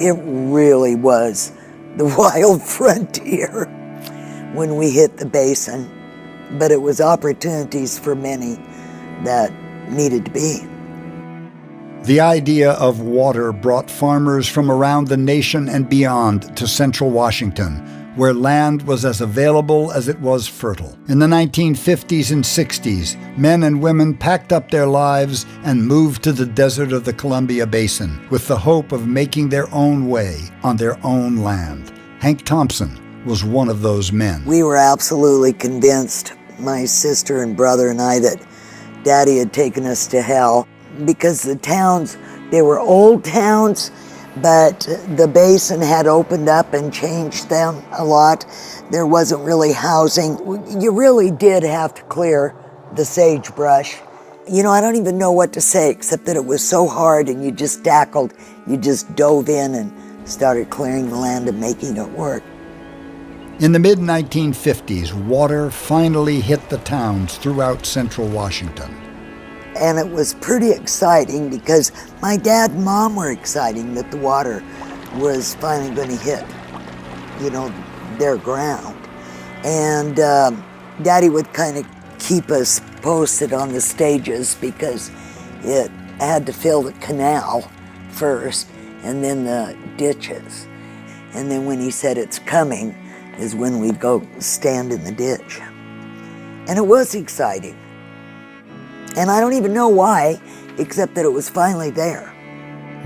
It really was the wild frontier when we hit the basin, but it was opportunities for many that needed to be. The idea of water brought farmers from around the nation and beyond to central Washington, where land was as available as it was fertile. In the 1950s and 60s, men and women packed up their lives and moved to the desert of the Columbia Basin with the hope of making their own way on their own land. Hank Thompson was one of those men. We were absolutely convinced, my sister and brother and I, that Daddy had taken us to hell, because the towns, they were old towns, but the basin had opened up and changed them a lot. There wasn't really housing. You really did have to clear the sagebrush. You know, I don't even know what to say, except that it was so hard, and you just tackled, you just dove in and started clearing the land and making it work. In the mid-1950s, water finally hit the towns throughout central Washington. And it was pretty exciting because my dad and mom were excited that the water was finally going to hit, you know, their ground. And Daddy would kind of keep us posted on the stages because it had to fill the canal first and then the ditches. And then when he said it's coming is when we'd go stand in the ditch. And it was exciting. And I don't even know why, except that it was finally there.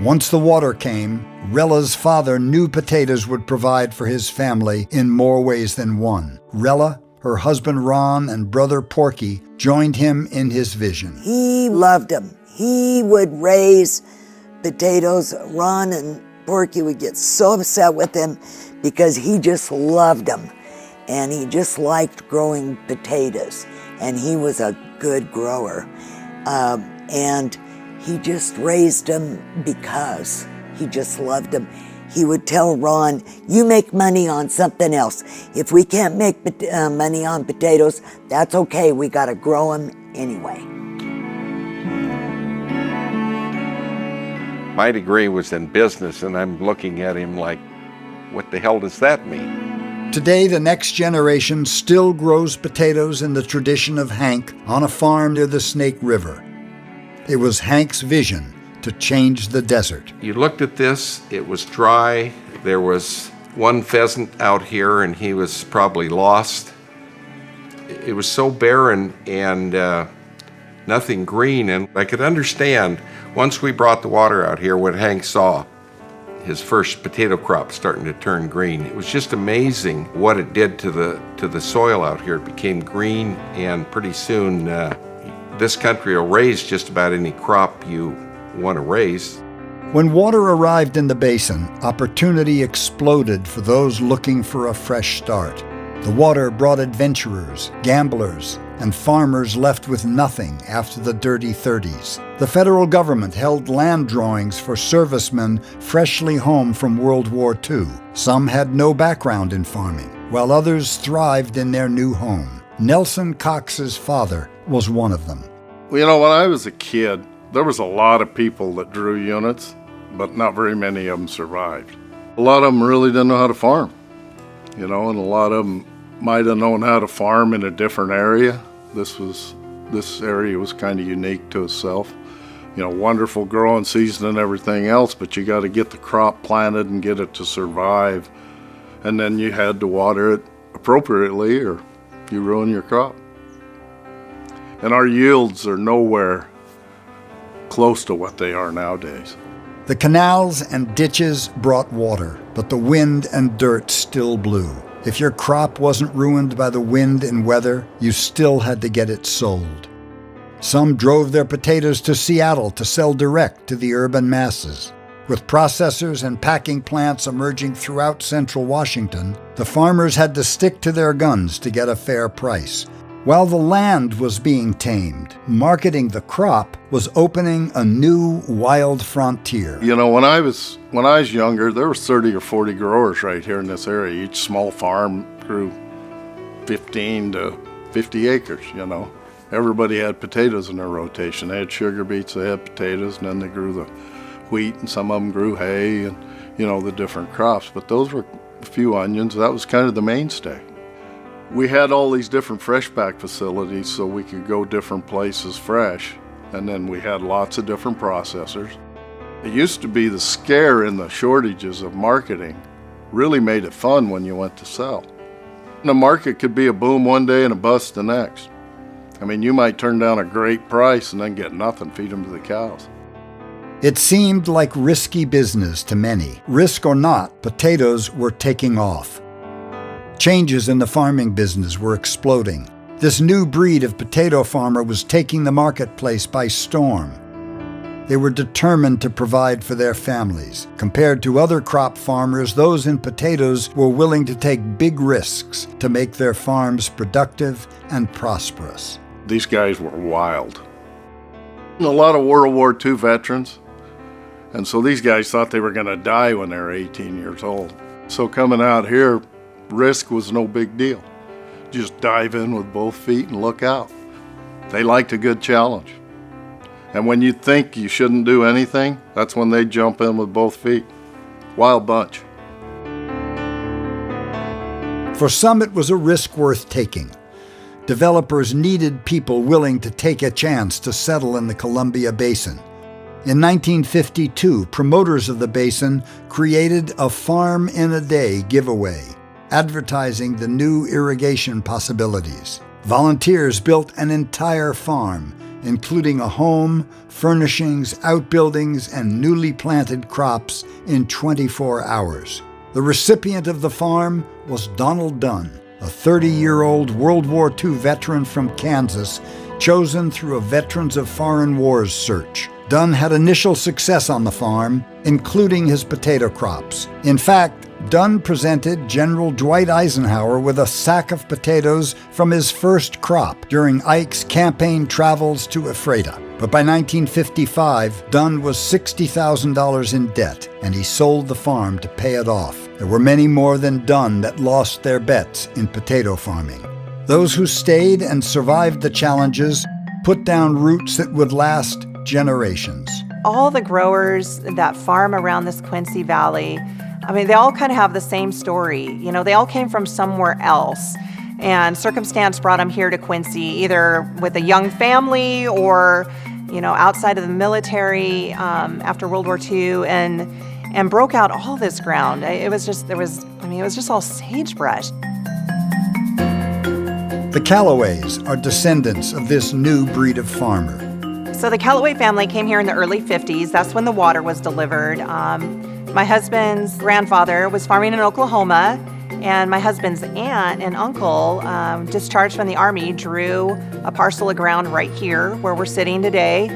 Once the water came, Rella's father knew potatoes would provide for his family in more ways than one. Rella, her husband Ron, and brother Porky joined him in his vision. He loved them. He would raise potatoes. Ron and Porky would get so upset with him because he just loved them. And he just liked growing potatoes. And he was a good grower. And he just raised them because he just loved them. He would tell Ron, you make money on something else. If we can't make money on potatoes, that's okay. We got to grow them anyway. My degree was in business, and I'm looking at him like, what the hell does that mean? Today, the next generation still grows potatoes in the tradition of Hank on a farm near the Snake River. It was Hank's vision to change the desert. You looked at this, it was dry. There was one pheasant out here, and he was probably lost. It was so barren and nothing green, and I could understand once we brought the water out here what Hank saw. His first potato crop starting to turn green. It was just amazing what it did to the soil out here. It became green, and pretty soon this country will raise just about any crop you want to raise. When water arrived in the basin, opportunity exploded for those looking for a fresh start. The water brought adventurers, gamblers, and farmers left with nothing after the dirty 30s. The federal government held land drawings for servicemen freshly home from World War II. Some had no background in farming, while others thrived in their new home. Nelson Cox's father was one of them. Well, you know, when I was a kid, there was a lot of people that drew units, but not very many of them survived. A lot of them really didn't know how to farm, you know, and a lot of them might have known how to farm in a different area. This area was kind of unique to itself. You know, wonderful growing season and everything else, but you got to get the crop planted and get it to survive. And then you had to water it appropriately or you ruin your crop. And our yields are nowhere close to what they are nowadays. The canals and ditches brought water, but the wind and dirt still blew. If your crop wasn't ruined by the wind and weather, you still had to get it sold. Some drove their potatoes to Seattle to sell direct to the urban masses. With processors and packing plants emerging throughout central Washington, the farmers had to stick to their guns to get a fair price. While the land was being tamed, marketing the crop was opening a new wild frontier. You know, when I was younger, there was 30 or 40 growers right here in this area. Each small farm grew 15 to 50 acres, you know. Everybody had potatoes in their rotation. They had sugar beets, they had potatoes, and then they grew the wheat, and some of them grew hay, and the different crops. But those were a few onions. That was kind of the mainstay. We had all these different fresh pack facilities so we could go different places fresh. And then we had lots of different processors. It used to be the scare in the shortages of marketing really made it fun when you went to sell. The market could be a boom one day and a bust the next. I mean, you might turn down a great price and then get nothing, feed them to the cows. It seemed like risky business to many. Risk or not, potatoes were taking off. Changes in the farming business were exploding. This new breed of potato farmer was taking the marketplace by storm. They were determined to provide for their families. Compared to other crop farmers, those in potatoes were willing to take big risks to make their farms productive and prosperous. These guys were wild. A lot of World War II veterans, and so these guys thought they were going to die when they were 18 years old. So coming out here, risk was no big deal. Just dive in with both feet and look out. They liked a good challenge. And when you think you shouldn't do anything, that's when they jump in with both feet. Wild bunch. For some, it was a risk worth taking. Developers needed people willing to take a chance to settle in the Columbia Basin. In 1952, promoters of the basin created a Farm in a Day giveaway, advertising the new irrigation possibilities. Volunteers built an entire farm, including a home, furnishings, outbuildings, and newly planted crops in 24 hours. The recipient of the farm was Donald Dunn, a 30-year-old World War II veteran from Kansas, chosen through a Veterans of Foreign Wars search. Dunn had initial success on the farm, including his potato crops. In fact, Dunn presented General Dwight Eisenhower with a sack of potatoes from his first crop during Ike's campaign travels to Ephrata. But by 1955, Dunn was $60,000 in debt, and he sold the farm to pay it off. There were many more than Dunn that lost their bets in potato farming. Those who stayed and survived the challenges put down roots that would last generations. All the growers that farm around this Quincy Valley, I mean, they all kind of have the same story. They all came from somewhere else, and circumstance brought them here to Quincy, either with a young family or, outside of the military after World War II, and broke out all this ground. It was just all sagebrush. The Callaways are descendants of this new breed of farmer. So the Callaway family came here in the early 50s. That's when the water was delivered. My husband's grandfather was farming in Oklahoma, and my husband's aunt and uncle, discharged from the Army, drew a parcel of ground right here where we're sitting today.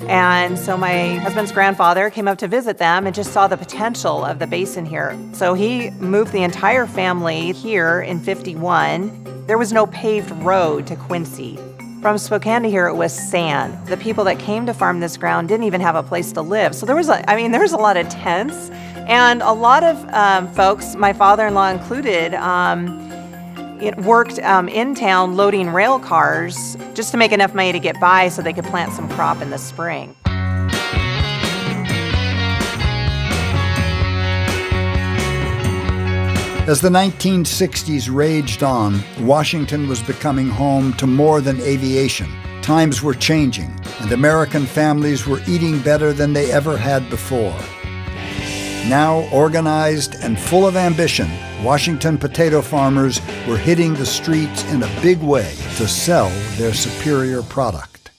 And so my husband's grandfather came up to visit them and just saw the potential of the basin here. So he moved the entire family here in 51. There was no paved road to Quincy. From Spokane to here, it was sand. The people that came to farm this ground didn't even have a place to live. So there was a lot of tents, and a lot of folks, my father-in-law included, worked in town loading rail cars just to make enough money to get by so they could plant some crop in the spring. As the 1960s raged on, Washington was becoming home to more than aviation. Times were changing, and American families were eating better than they ever had before. Now organized and full of ambition, Washington potato farmers were hitting the streets in a big way to sell their superior product.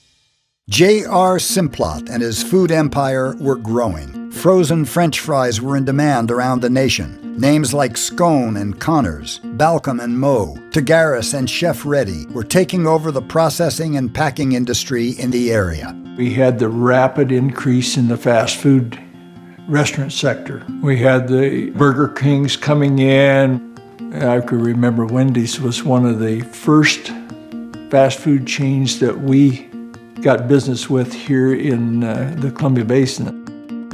J.R. Simplot and his food empire were growing. Frozen French fries were in demand around the nation. Names like Scone and Connors, Balcom and Moe, Tagaris and Chef Reddy were taking over the processing and packing industry in the area. We had the rapid increase in the fast food restaurant sector. We had the Burger Kings coming in. I could remember Wendy's was one of the first fast food chains that we got business with here in the Columbia Basin.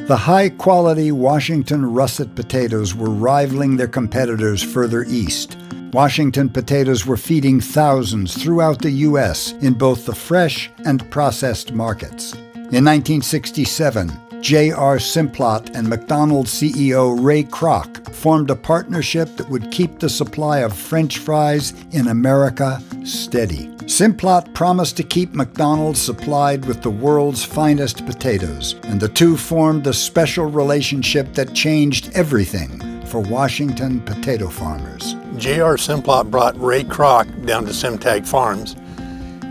The high-quality Washington russet potatoes were rivaling their competitors further east. Washington potatoes were feeding thousands throughout the U.S. in both the fresh and processed markets. In 1967, J.R. Simplot and McDonald's CEO Ray Kroc formed a partnership that would keep the supply of French fries in America steady. Simplot promised to keep McDonald's supplied with the world's finest potatoes, and the two formed a special relationship that changed everything for Washington potato farmers. J.R. Simplot brought Ray Kroc down to Simtag Farms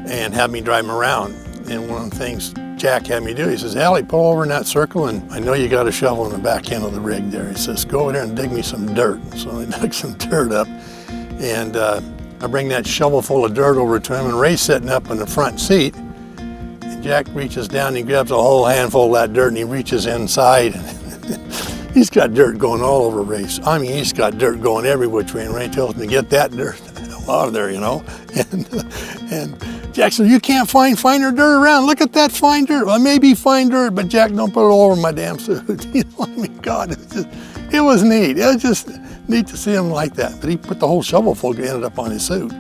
and had me drive him around. And one of the things Jack had me do, he says, Allie, pull over in that circle, and I know you got a shovel in the back end of the rig there. He says, go over there and dig me some dirt. So I dug some dirt up, and I bring that shovel full of dirt over to him, and Ray's sitting up in the front seat. And Jack reaches down, and he grabs a whole handful of that dirt, and he reaches inside. He's got dirt going all over Ray. I mean, he's got dirt going every which way, and Ray tells him to get that dirt out of there, you know. And Jack says, you can't find finer dirt around. Look at that fine dirt. Well, maybe fine dirt, but Jack, don't put it all over my damn suit. You know, I mean, God, it was neat. It was just neat to see him like that. But he put the whole shovelful, ended up on his suit.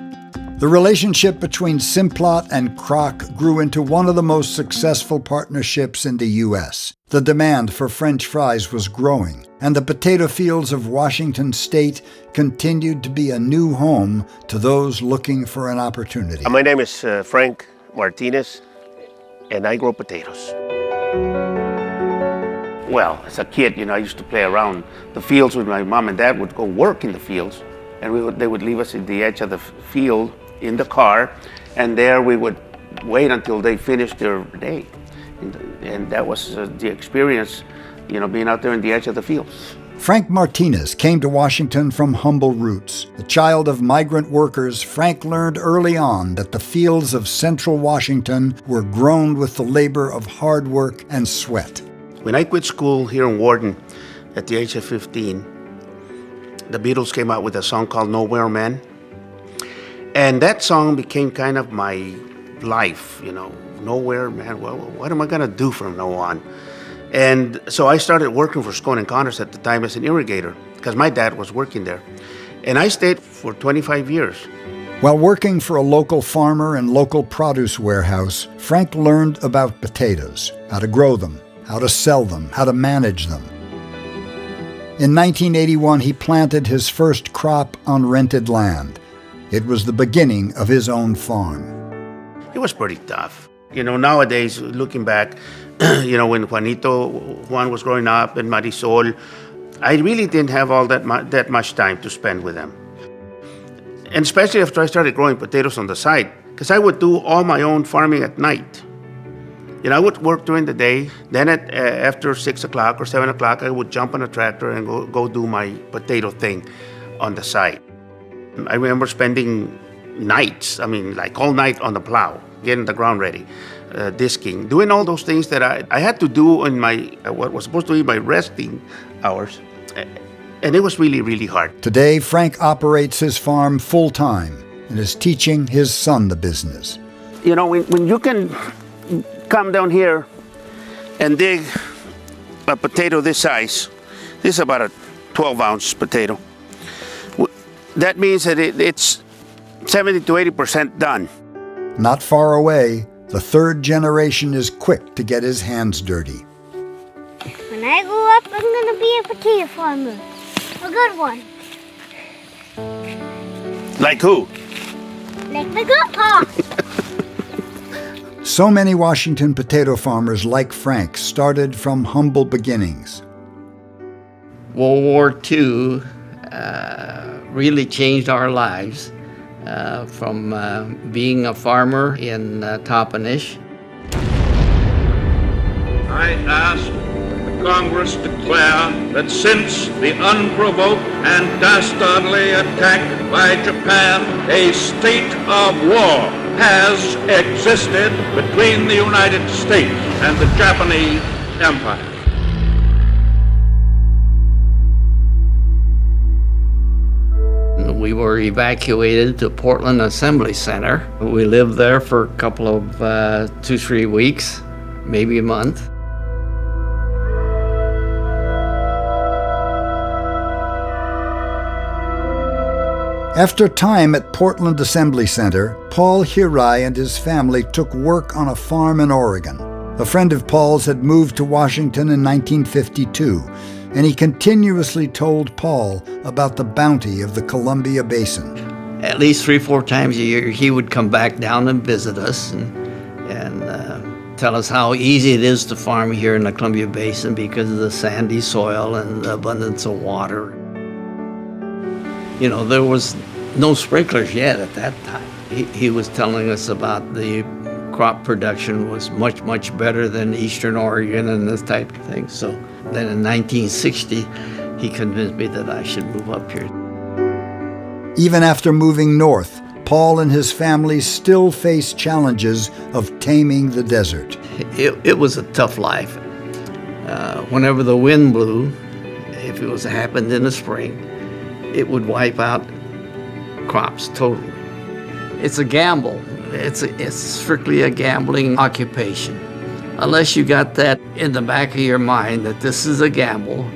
The relationship between Simplot and Kroc grew into one of the most successful partnerships in the U.S. The demand for French fries was growing, and the potato fields of Washington state continued to be a new home to those looking for an opportunity. My name is Frank Martinez, and I grow potatoes. Well, as a kid, I used to play around the fields with my mom and dad. Would go work in the fields, and they would leave us at the edge of the field in the car, and there we would wait until they finished their day. And that was the experience, being out there in the edge of the fields. Frank Martinez came to Washington from humble roots. A child of migrant workers, Frank learned early on that the fields of central Washington were grown with the labor of hard work and sweat. When I quit school here in Warden at the age of 15, the Beatles came out with a song called Nowhere Man. And that song became kind of my life, Nowhere Man. Well, what am I going to do from now on? And so I started working for Scone & Connors at the time as an irrigator, because my dad was working there. And I stayed for 25 years. While working for a local farmer and local produce warehouse, Frank learned about potatoes, how to grow them, how to sell them, how to manage them. In 1981, he planted his first crop on rented land. It was the beginning of his own farm. It was pretty tough. Nowadays, looking back, when Juan was growing up and Marisol, I really didn't have all that much time to spend with them. And especially after I started growing potatoes on the side, because I would do all my own farming at night. I would work during the day, then after 6 o'clock or 7 o'clock, I would jump on a tractor and go do my potato thing on the side. I remember spending nights, like all night on the plow, getting the ground ready, disking, doing all those things that I had to do in what was supposed to be my resting hours. And it was really, really hard. Today, Frank operates his farm full-time and is teaching his son the business. When you can come down here and dig a potato this size, this is about a 12-ounce potato. That means that it's 70 to 80% done. Not far away, the third generation is quick to get his hands dirty. When I grow up, I'm going to be a potato farmer. A good one. Like who? Like my grandpa. So many Washington potato farmers like Frank started from humble beginnings. World War II really changed our lives from being a farmer in Toppenish. I ask the Congress declare that since the unprovoked and dastardly attack by Japan, a state of war has existed between the United States and the Japanese Empire. We were evacuated to Portland Assembly Center. We lived there for a couple of 2-3 weeks, maybe a month. After time at Portland Assembly Center, Paul Hirai and his family took work on a farm in Oregon. A friend of Paul's had moved to Washington in 1952, and he continuously told Paul about the bounty of the Columbia Basin. At least 3-4 times a year, he would come back down and visit us and tell us how easy it is to farm here in the Columbia Basin because of the sandy soil and the abundance of water. You know, there was no sprinklers yet at that time. He was telling us about the crop production was much, much better than Eastern Oregon and this type of thing. So then in 1960, he convinced me that I should move up here. Even after moving north, Paul and his family still face challenges of taming the desert. It was a tough life. Whenever the wind blew, if it happened in the spring, it would wipe out crops totally. It's a gamble. It's strictly a gambling occupation. Unless you got that in the back of your mind that this is a gamble,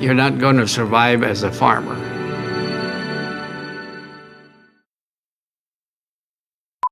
you're not going to survive as a farmer.